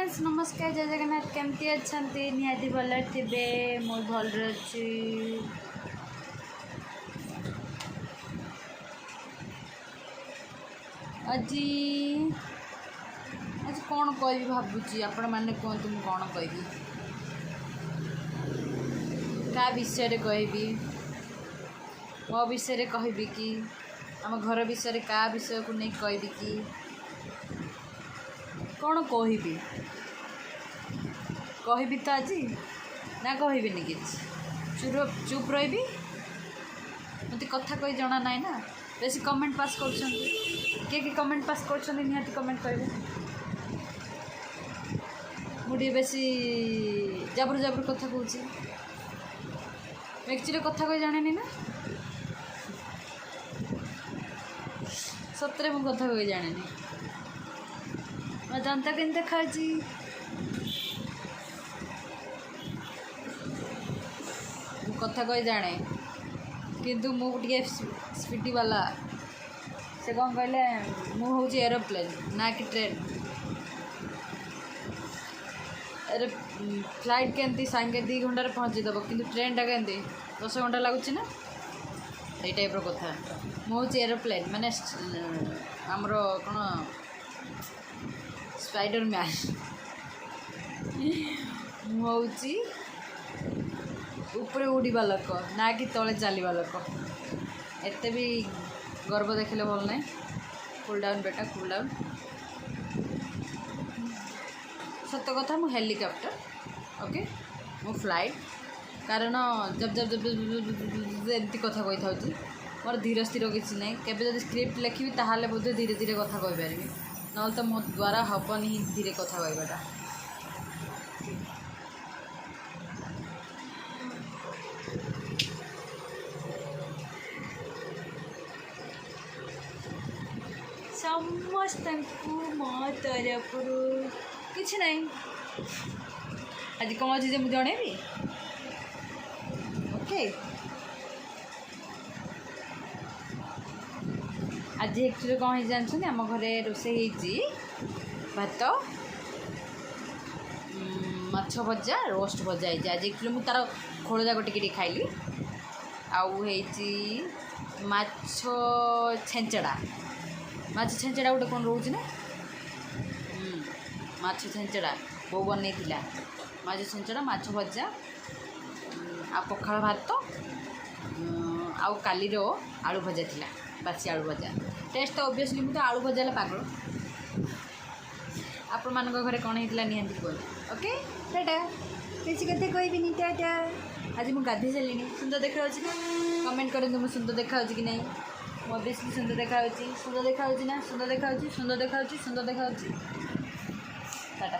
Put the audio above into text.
Friends नमस्कार जय जगन्नाथ केमती अच्छा निहाती भल थे मु भल अच्छी आज आज कौन कह भावुची आपण मैंने कहतु मुझे कौन कहि क्या विषय कहबी मो विषय कहबी कि आम घर विषय क्या विषय को नहीं कहबी कि कौन कहबी कहबी तो आज ना कहबी कि चुप रही मत कथा कही जना ना ना बेसी कमेंट पास कर कमेंट पास कर निहाती कमेंट करेंगे मुझे बेसी जाबरू जाबरू कथा कहूँ एक्चुअली कथा कही जाने ना सतरे मु कथा कही जाने मैं जनता के देखा कथा कही जाने किंतु मुझे स्पीडी वाला से कौन कहले मुझे एरोप्लेन ना कि ट्रेन अरे फ्लाइट के सांगे 2 घंटे पहुँचीदेव कि ट्रेन टा के 10 घंटा लगुच ना ये टाइप कथा मुझे एरोप्लेन माने आमर कौन स्पाइडर मैन मुझे ऊपर उड़ीबा लोक ना कि तले चलवा लोक एत भी गर्व देखले भल ना कूल डाउन बेटा कूल डाउन सत कथा मु हेलिकॉप्टर ओके मु फ्लाइट कारण जब जब जब एमती कथा कही था मोर धीर स्थिर किसी ना केबे जब स्क्रिप्ट लिखी ताहले बोधे धीरे धीरे कथा कहीपर ना तो मो द्वारा हेनी धीरे कथा कहवाटा समस्त मो तरफ किसी ना आज कौन अच्छे मुझे जनइबी ओके आज एक्चुअली कौन है जानते आम घरे रोषे भात माछ भजा रोस्ट भजा है आज एक्चुअली मुझे तार खोल जाक टी खाइली आउ माछ छेंचड़ा माछ छेंचड़ा गोटे कौन रोच ना माछ छेंचड़ा बो बन माछ छेंचड़ा माछ भजा आ पखाल भात आउ कालीर आलू भजा थिला बासी आलू भजा टेस्ट तो ओबियसली मुझे आलू भजा पागल आपण मान घरे कौन होता निहाती कह ओके टाटा किसी कथा कहबी टाटा आज मुझे गाधे सारे सुंदर देखा ना कमेंट करें मुझे सुंदर देखा कि नहीं ओबियसली सुंदर देखा सुंदर देखा ना सुंदर देखा सुंदर देखा सुंदर देखा टाटा।